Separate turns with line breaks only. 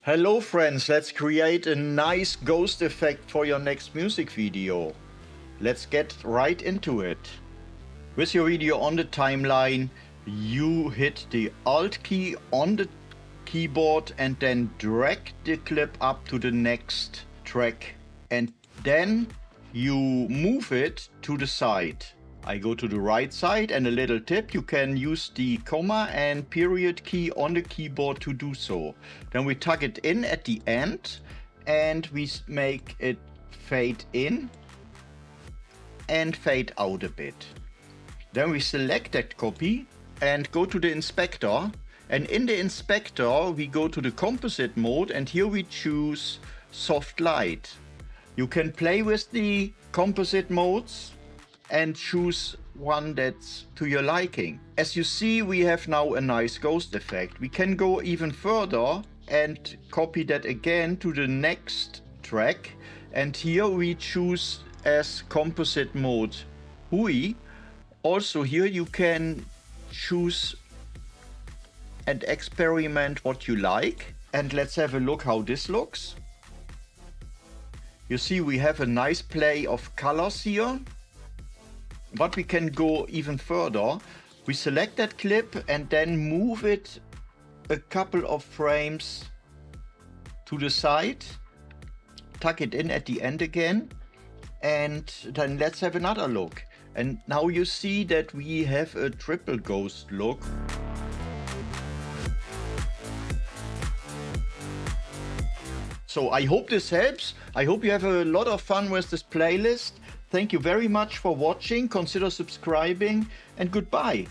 Hello friends, let's create a nice ghost effect for your next music video. Let's get right into it. With your video on the timeline, you hit the Alt key on the keyboard and then drag the clip up to the next track. And then you move it to the side. I go to the right side, and a little tip, you can use the comma and period key on the keyboard to do so. Then we tuck it in at the end and we make it fade in and fade out a bit. Then we select that copy and go to the inspector, and in the inspector we go to the composite mode, and here we choose soft light. You can play with the composite modes and choose one that's to your liking. As you see, we have now a nice ghost effect. We can go even further and copy that again to the next track, and here we choose as composite mode Hui. Also here you can choose and experiment what you like, and let's have a look how this looks. You see we have a nice play of colors here. But we can go even further. We select that clip and then move it a couple of frames to the side, tuck it in at the end again, and then let's have another look. And now you see that we have a triple ghost look. So I hope this helps. I hope you have a lot of fun with this playlist. Thank you very much for watching. Consider subscribing, and goodbye.